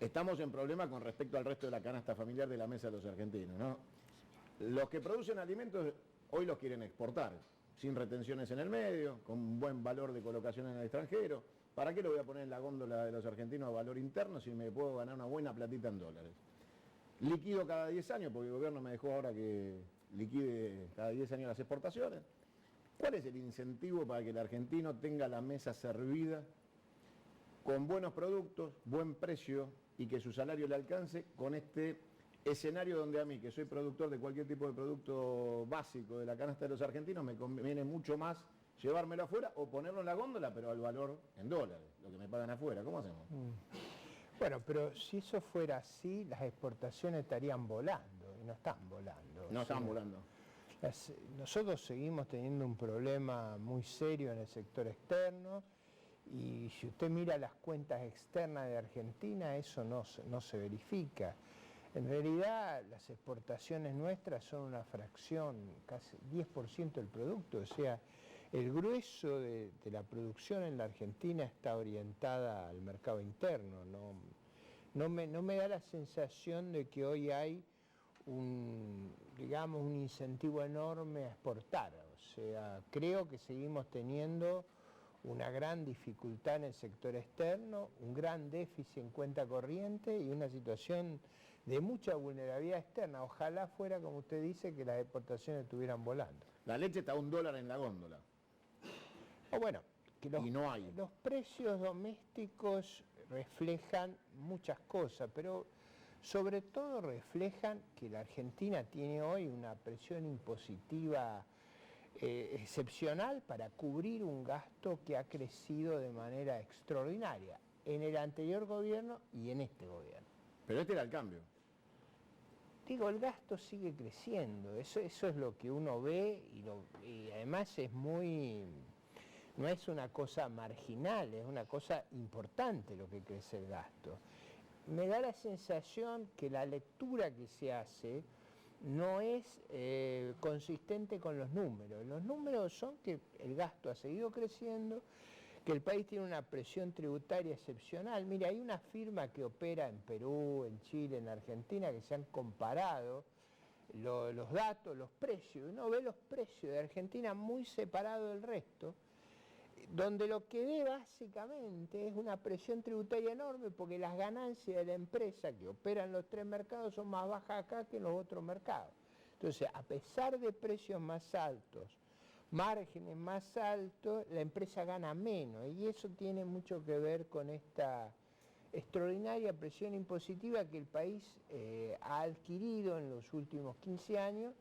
Estamos en problema con respecto al resto de la canasta familiar de la mesa de los argentinos, ¿no? Los que producen alimentos hoy los quieren exportar, sin retenciones en el medio, con buen valor de colocación en el extranjero. ¿Para qué lo voy a poner en la góndola de los argentinos a valor interno si me puedo ganar una buena platita en dólares? Liquido cada 10 años, porque el gobierno me dejó ahora que liquide cada 10 años las exportaciones. ¿Cuál es el incentivo para que el argentino tenga la mesa servida con buenos productos, buen precio y que su salario le alcance con este escenario donde a mí, que soy productor de cualquier tipo de producto básico de la canasta de los argentinos, me conviene mucho más llevármelo afuera o ponerlo en la góndola, pero al valor en dólares, lo que me pagan afuera? ¿Cómo hacemos? Bueno, pero si eso fuera así, las exportaciones estarían volando, y no están volando. No están volando. Nosotros seguimos teniendo un problema muy serio en el sector externo, y si usted mira las cuentas externas de Argentina, eso no se verifica. En realidad, las exportaciones nuestras son una fracción, casi 10% del producto, o sea, el grueso de la producción en la Argentina está orientada al mercado interno. No me da la sensación de que hoy hay un incentivo enorme a exportar. O sea, creo que seguimos teniendo una gran dificultad en el sector externo, un gran déficit en cuenta corriente y una situación de mucha vulnerabilidad externa. Ojalá fuera, como usted dice, que las exportaciones estuvieran volando. La leche está a $1 en la góndola. O bueno, que Y no hay. los precios domésticos reflejan muchas cosas, pero sobre todo reflejan que la Argentina tiene hoy una presión impositiva excepcional para cubrir un gasto que ha crecido de manera extraordinaria en el anterior gobierno y en este gobierno. Pero este era el cambio. Digo, el gasto sigue creciendo, eso es lo que uno ve y además no es una cosa marginal, es una cosa importante lo que crece el gasto. Me da la sensación que la lectura que se hace no es consistente con los números. Los números son que el gasto ha seguido creciendo, que el país tiene una presión tributaria excepcional. Mire, hay una firma que opera en Perú, en Chile, en Argentina, que se han comparado los datos, los precios. Uno ve los precios de Argentina muy separados del resto, donde lo que ve básicamente es una presión tributaria enorme porque las ganancias de la empresa que opera en los 3 mercados son más bajas acá que en los otros mercados. Entonces, a pesar de precios más altos, márgenes más altos, la empresa gana menos y eso tiene mucho que ver con esta extraordinaria presión impositiva que el país ha adquirido en los últimos 15 años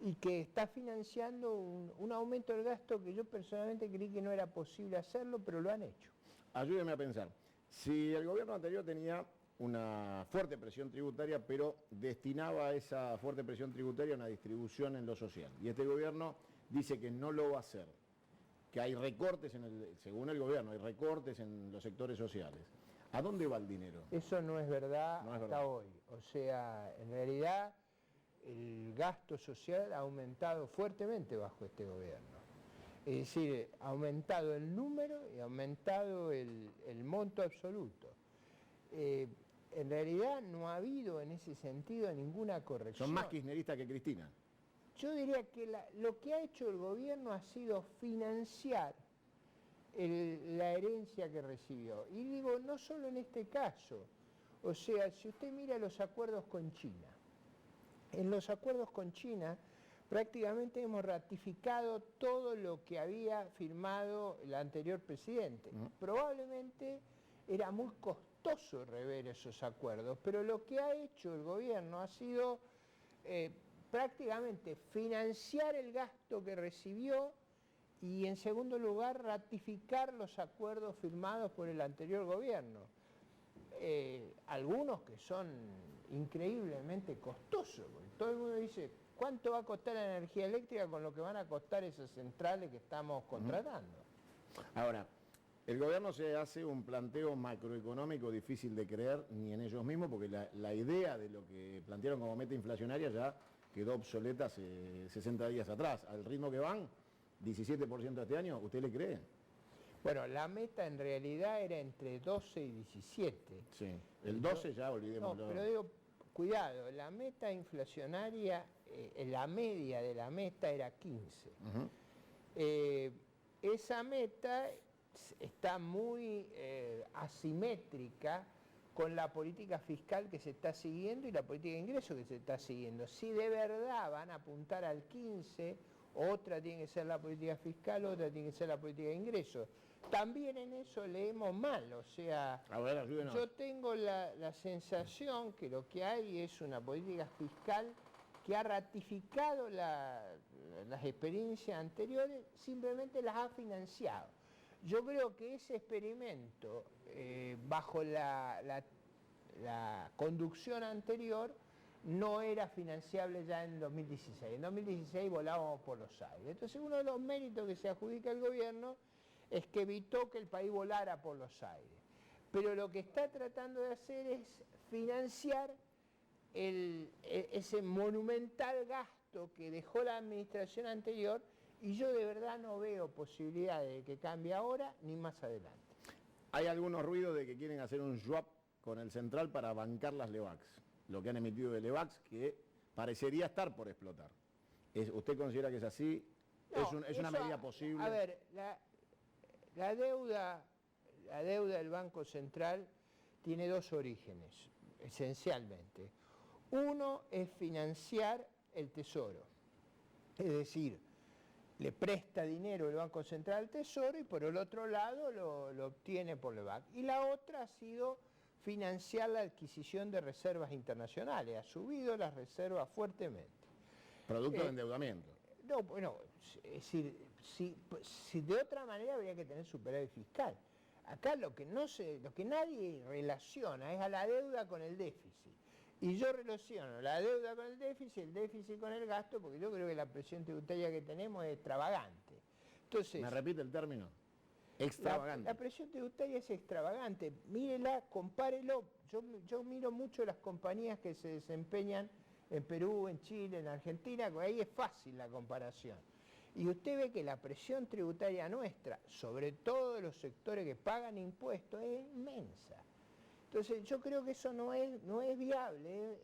y que está financiando un aumento del gasto que yo personalmente creí que no era posible hacerlo, pero lo han hecho. Ayúdeme a pensar. Si el gobierno anterior tenía una fuerte presión tributaria, pero destinaba esa fuerte presión tributaria a una distribución en lo social, y este gobierno dice que no lo va a hacer, que hay recortes, según el gobierno, hay recortes en los sectores sociales. ¿A dónde va el dinero? Eso no es verdad hasta hoy. O sea, en realidad el gasto social ha aumentado fuertemente bajo este gobierno. Es decir, ha aumentado el número y ha aumentado el monto absoluto. En realidad no ha habido en ese sentido ninguna corrección. Son más kirchneristas que Cristina. Yo diría que lo que ha hecho el gobierno ha sido financiar la herencia que recibió. Y digo, no solo en este caso. O sea, si usted mira los acuerdos con China, en los acuerdos con China prácticamente hemos ratificado todo lo que había firmado el anterior presidente. Probablemente era muy costoso rever esos acuerdos, pero lo que ha hecho el gobierno ha sido prácticamente financiar el gasto que recibió y en segundo lugar ratificar los acuerdos firmados por el anterior gobierno. Algunos que son increíblemente costosos, porque todo el mundo dice, ¿cuánto va a costar la energía eléctrica con lo que van a costar esas centrales que estamos contratando? Ahora, el gobierno se hace un planteo macroeconómico difícil de creer ni en ellos mismos, porque la idea de lo que plantearon como meta inflacionaria ya quedó obsoleta hace 60 días atrás. Al ritmo que van, 17% este año, ¿usted le cree? Bueno, la meta en realidad era entre 12 y 17. Sí, el 12 ya No, olvidémoslo. pero digo, cuidado, la meta inflacionaria, la media de la meta era 15. Ujú. Esa meta está muy asimétrica con la política fiscal que se está siguiendo y la política de ingresos que se está siguiendo. Si de verdad van a apuntar al 15, otra tiene que ser la política fiscal, otra tiene que ser la política de ingresos. También en eso leemos mal, o sea, A ver, ayúdenos. yo tengo la sensación que lo que hay es una política fiscal que ha ratificado las experiencias anteriores, simplemente las ha financiado. Yo creo que ese experimento, bajo la conducción anterior, no era financiable ya en 2016. En 2016 volábamos por los aires. Entonces uno de los méritos que se adjudica el gobierno es que evitó que el país volara por los aires. Pero lo que está tratando de hacer es financiar ese monumental gasto que dejó la administración anterior, y yo de verdad no veo posibilidades de que cambie ahora ni más adelante. Hay algunos ruidos de que quieren hacer un swap con el central para bancar las LEVAX. Lo que han emitido de LEVAX, que parecería estar por explotar. ¿Usted considera que es así? No, ¿Es una eso, medida posible? A ver, la deuda del Banco Central tiene dos orígenes, esencialmente. Uno es financiar el Tesoro, es decir, le presta dinero el Banco Central al Tesoro y por el otro lado lo obtiene por LEVAX. Y la otra ha sido financiar la adquisición de reservas internacionales, ha subido las reservas fuertemente. Producto de endeudamiento. No, bueno, es decir, si de otra manera habría que tener superávit fiscal. Acá lo que nadie relaciona es a la deuda con el déficit. Y yo relaciono la deuda con el déficit con el gasto, porque yo creo que la presión tributaria que tenemos es extravagante. Entonces, ¿Me repite el término? Extravagante. La presión tributaria es extravagante. Mírela, compárelo. Yo miro mucho las compañías que se desempeñan en Perú, en Chile, en Argentina, porque ahí es fácil la comparación. Y usted ve que la presión tributaria nuestra, sobre todo de los sectores que pagan impuestos, es inmensa. Entonces yo creo que eso no es viable.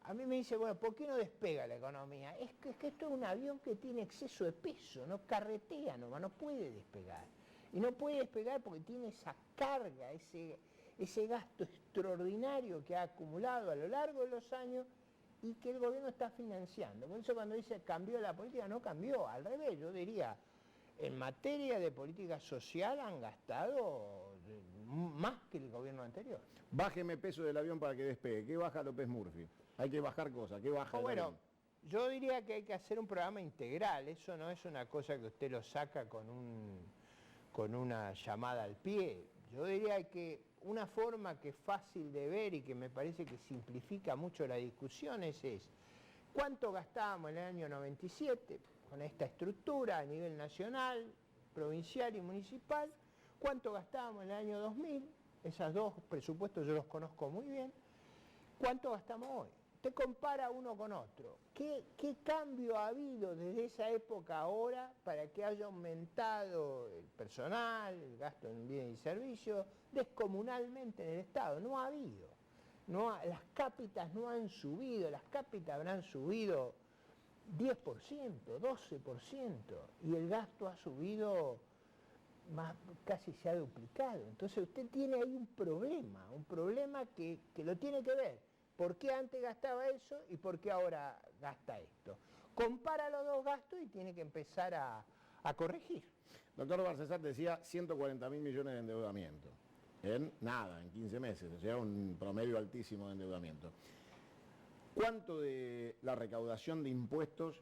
A mí me dice, bueno, ¿por qué no despega la economía? Es que esto es un avión que tiene exceso de peso, no carretea nomás, no puede despegar. Y no puede despegar porque tiene esa carga, ese gasto extraordinario que ha acumulado a lo largo de los años y que el gobierno está financiando. Por eso cuando dice cambió la política, no cambió, al revés, yo diría, en materia de política social han gastado más que el gobierno anterior. Bájeme peso del avión para que despegue. ¿Qué baja López Murphy? Hay que bajar cosas. ¿Qué baja del avión? Yo diría que hay que hacer un programa integral. Eso no es una cosa que usted lo saca con una llamada al pie. Yo diría que una forma que es fácil de ver y que me parece que simplifica mucho la discusión es ¿cuánto gastábamos en el año 97 con esta estructura a nivel nacional, provincial y municipal? ¿Cuánto gastábamos en el año 2000? Esos dos presupuestos yo los conozco muy bien. ¿Cuánto gastamos hoy? Usted compara uno con otro. ¿Qué cambio ha habido desde esa época a ahora para que haya aumentado el personal, el gasto en bienes y servicios descomunalmente en el Estado? No ha habido. Las cápitas no han subido, las cápitas habrán subido 10%, 12%, y el gasto ha subido casi se ha duplicado. Entonces usted tiene ahí un problema que lo tiene que ver. ¿Por qué antes gastaba eso y por qué ahora gasta esto? Compara los dos gastos y tiene que empezar a corregir. Doctor Barcesat decía 140.000 millones de endeudamiento. En 15 meses, o sea, un promedio altísimo de endeudamiento. ¿Cuánto de la recaudación de impuestos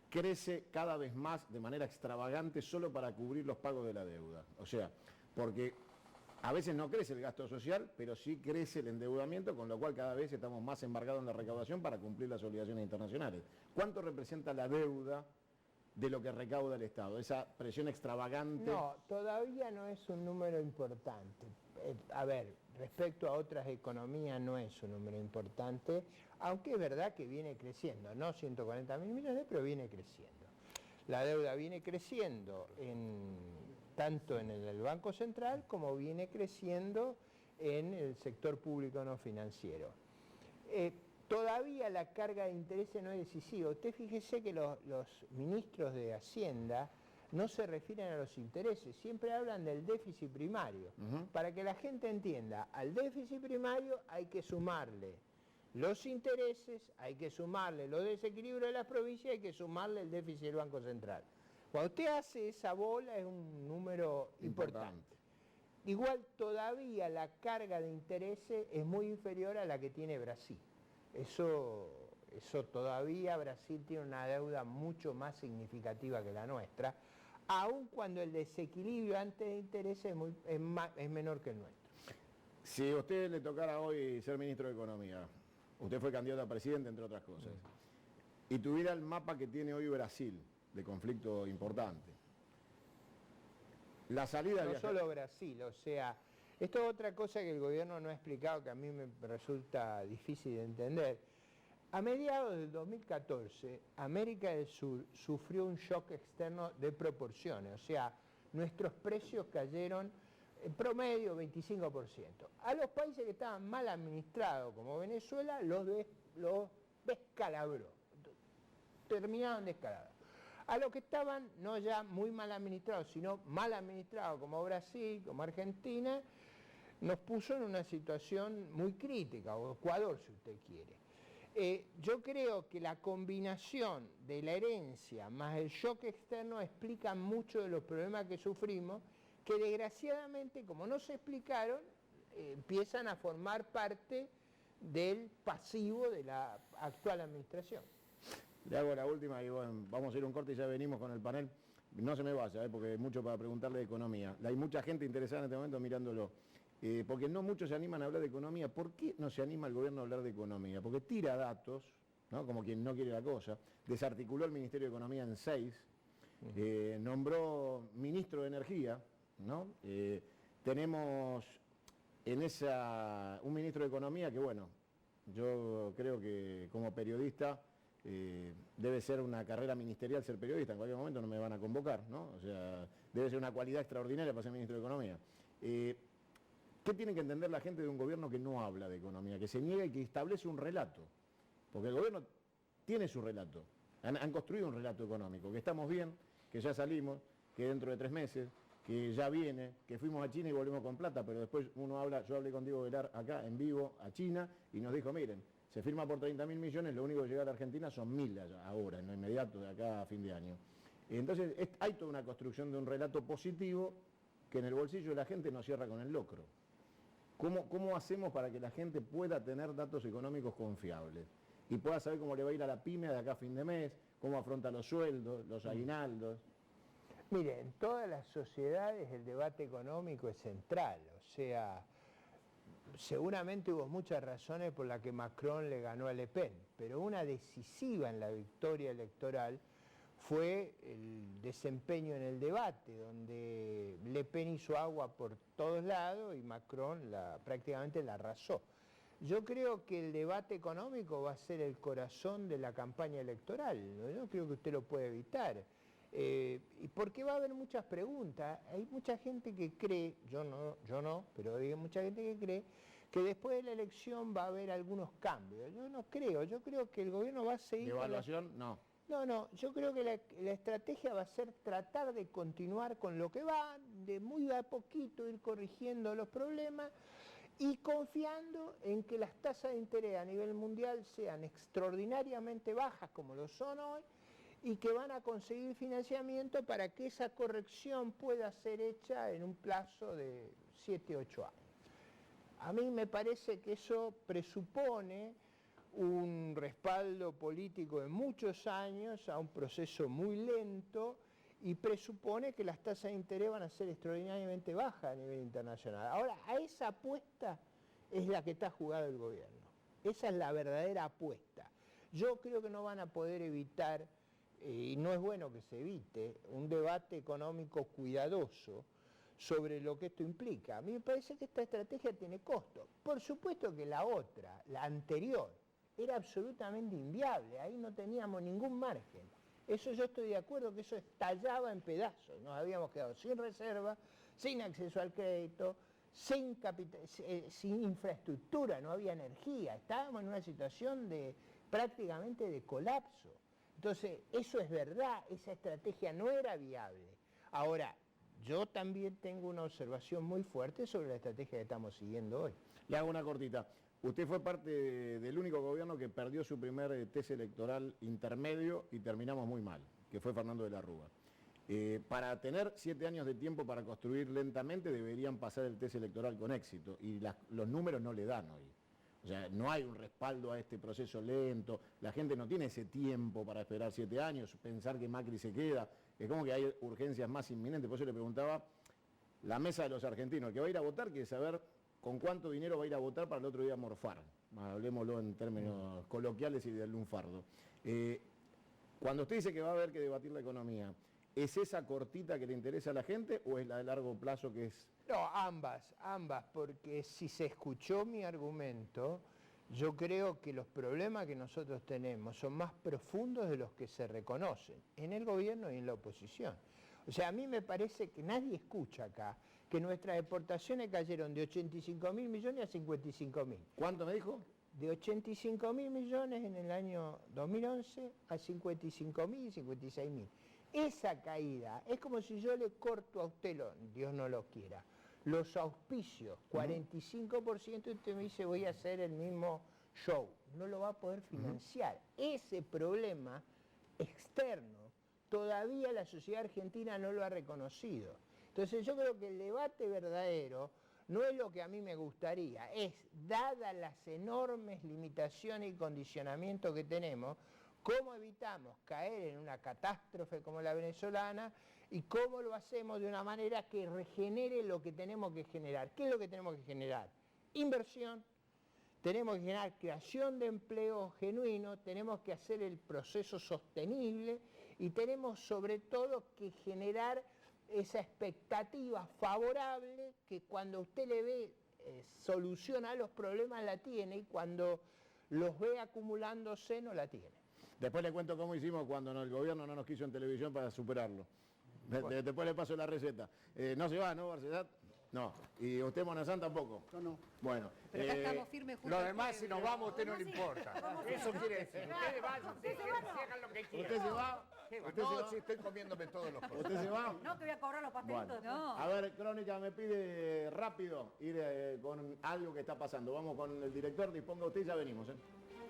crece cada vez más de manera extravagante solo para cubrir los pagos de la deuda? O sea, porque a veces no crece el gasto social, pero sí crece el endeudamiento, con lo cual cada vez estamos más embargados en la recaudación para cumplir las obligaciones internacionales. ¿Cuánto representa la deuda de lo que recauda el Estado? Esa presión extravagante. No, todavía no es un número importante. A ver, respecto a otras economías no es un número importante, aunque es verdad que viene creciendo, no 140.000 millones, pero viene creciendo. La deuda viene creciendo tanto en el Banco Central como viene creciendo en el sector público no financiero. Todavía la carga de intereses no es decisiva. Usted fíjese que los ministros de Hacienda no se refieren a los intereses, siempre hablan del déficit primario. Para que la gente entienda, al déficit primario hay que sumarle los intereses, hay que sumarle los desequilibrios de las provincias, hay que sumarle el déficit del Banco Central. Cuando usted hace esa bola es un número importante. Igual todavía la carga de intereses es muy inferior a la que tiene Brasil. Eso todavía Brasil tiene una deuda mucho más significativa que la nuestra, aun cuando el desequilibrio antes de intereses es menor que el nuestro. Si a usted le tocara hoy ser ministro de Economía, usted fue candidato a presidente, entre otras cosas, y tuviera el mapa que tiene hoy Brasil, de conflicto importante, la salida... No solo Brasil, o sea, esto es otra cosa que el gobierno no ha explicado, que a mí me resulta difícil de entender. A mediados del 2014, América del Sur sufrió un shock externo de proporciones, o sea, nuestros precios cayeron en promedio 25%. A los países que estaban mal administrados, como Venezuela, los descalabró, terminaron descalabrados. A los que estaban no ya muy mal administrados, sino mal administrados, como Brasil, como Argentina, nos puso en una situación muy crítica, o Ecuador si usted quiere. Yo creo que la combinación de la herencia más el shock externo explica mucho de los problemas que sufrimos, que desgraciadamente, como no se explicaron, empiezan a formar parte del pasivo de la actual administración. Le hago la última y bueno, vamos a ir a un corte y ya venimos con el panel. No se me vaya, porque hay mucho para preguntarle de economía. Hay mucha gente interesada en este momento mirándolo. Porque no muchos se animan a hablar de economía. ¿Por qué no se anima el gobierno a hablar de economía? Porque tira datos, ¿no? Como quien no quiere la cosa, desarticuló el Ministerio de Economía en 6, nombró ministro de Energía, ¿no? Tenemos en un ministro de Economía que, bueno, yo creo que como periodista debe ser una carrera ministerial ser periodista, en cualquier momento no me van a convocar, ¿no? O sea, debe ser una cualidad extraordinaria para ser ministro de Economía. ¿Qué tiene que entender la gente de un gobierno que no habla de economía, que se niega y que establece un relato? Porque el gobierno tiene su relato, han construido un relato económico, que estamos bien, que ya salimos, que dentro de 3 meses, que ya viene, que fuimos a China y volvimos con plata, pero después yo hablé con Diego Velar acá en vivo a China y nos dijo, miren, se firma por 30.000 millones, lo único que llega a la Argentina son 1.000 ahora, en lo inmediato, de acá a fin de año. Entonces hay toda una construcción de un relato positivo que en el bolsillo de la gente no cierra con el locro. ¿Cómo hacemos para que la gente pueda tener datos económicos confiables y pueda saber cómo le va a ir a la pyme de acá a fin de mes, cómo afronta los sueldos, los aguinaldos? Mire, en todas las sociedades el debate económico es central, o sea, seguramente hubo muchas razones por las que Macron le ganó a Le Pen, pero una decisiva en la victoria electoral fue el desempeño en el debate, donde Le Pen hizo agua por todos lados y Macron prácticamente la arrasó. Yo creo que el debate económico va a ser el corazón de la campaña electoral, ¿no? Yo creo que usted lo puede evitar. Y porque va a haber muchas preguntas, hay mucha gente que cree, yo no, pero hay mucha gente que cree que después de la elección va a haber algunos cambios. Yo no creo, yo creo que el gobierno va a seguir... ¿Evaluación? No. No, yo creo que la estrategia va a ser tratar de continuar con lo que va, de muy a poquito ir corrigiendo los problemas y confiando en que las tasas de interés a nivel mundial sean extraordinariamente bajas como lo son hoy y que van a conseguir financiamiento para que esa corrección pueda ser hecha en un plazo de 7, 8 años. A mí me parece que eso presupone un respaldo político de muchos años a un proceso muy lento y presupone que las tasas de interés van a ser extraordinariamente bajas a nivel internacional. Ahora, a esa apuesta es la que está jugando el gobierno. Esa es la verdadera apuesta. Yo creo que no van a poder evitar, y no es bueno que se evite, un debate económico cuidadoso sobre lo que esto implica. A mí me parece que esta estrategia tiene costo. Por supuesto que la otra, la anterior, era absolutamente inviable, ahí no teníamos ningún margen. Eso yo estoy de acuerdo que eso estallaba en pedazos. Nos habíamos quedado sin reserva, sin acceso al crédito, sin infraestructura, no había energía. Estábamos en una situación prácticamente de colapso. Entonces, eso es verdad, esa estrategia no era viable. Ahora, yo también tengo una observación muy fuerte sobre la estrategia que estamos siguiendo hoy. Le hago una cortita. Usted fue parte del único gobierno que perdió su primer test electoral intermedio y terminamos muy mal, que fue Fernando de la Rúa. Para tener 7 años de tiempo para construir lentamente deberían pasar el test electoral con éxito y los números no le dan hoy. O sea, no hay un respaldo a este proceso lento, la gente no tiene ese tiempo para esperar 7 años, pensar que Macri se queda, es como que hay urgencias más inminentes. Por eso le preguntaba, la mesa de los argentinos, el que va a ir a votar quiere saber con cuánto dinero va a ir a votar para el otro día morfar. Hablemoslo en términos coloquiales y del lunfardo. Cuando usted dice que va a haber que debatir la economía, ¿es esa cortita que le interesa a la gente o es la de largo plazo que es...? No, ambas, porque si se escuchó mi argumento, yo creo que los problemas que nosotros tenemos son más profundos de los que se reconocen en el gobierno y en la oposición. O sea, a mí me parece que nadie escucha acá que nuestras exportaciones cayeron de 85.000 millones a 55.000. ¿Cuánto me dijo? De 85.000 millones en el año 2011 a 55.000 y 56.000. Esa caída es como si yo le corto a usted, Dios no lo quiera, los auspicios, 45%, y usted me dice voy a hacer el mismo show. No lo va a poder financiar. Ese problema externo todavía la sociedad argentina no lo ha reconocido. Entonces yo creo que el debate verdadero no es lo que a mí me gustaría, es, dadas las enormes limitaciones y condicionamientos que tenemos, cómo evitamos caer en una catástrofe como la venezolana y cómo lo hacemos de una manera que regenere lo que tenemos que generar. ¿Qué es lo que tenemos que generar? Inversión, tenemos que generar creación de empleo genuino, tenemos que hacer el proceso sostenible y tenemos sobre todo que generar esa expectativa favorable que cuando usted le ve solución a los problemas la tiene y cuando los ve acumulándose no la tiene. Después le cuento cómo hicimos cuando el gobierno no nos quiso en televisión para superarlo. Bueno. Después le paso la receta. No se va, ¿no, Barcelat? No. ¿Y usted, Monazán, tampoco? No, no. Bueno. Pero acá estamos firmes juntos. Lo demás, si nos vamos, a usted no le importa. Eso quiere decir. Ustedes vayan, hagan lo que quieran. ¿Usted se va? ¿Usted No, se va? si estoy comiéndome todos los cosas. ¿Usted se va? No, que voy a cobrar los pastelitos. Bueno. No. A ver, Crónica, me pide rápido ir con algo que está pasando. Vamos con el director, disponga usted y ya venimos, ¿eh?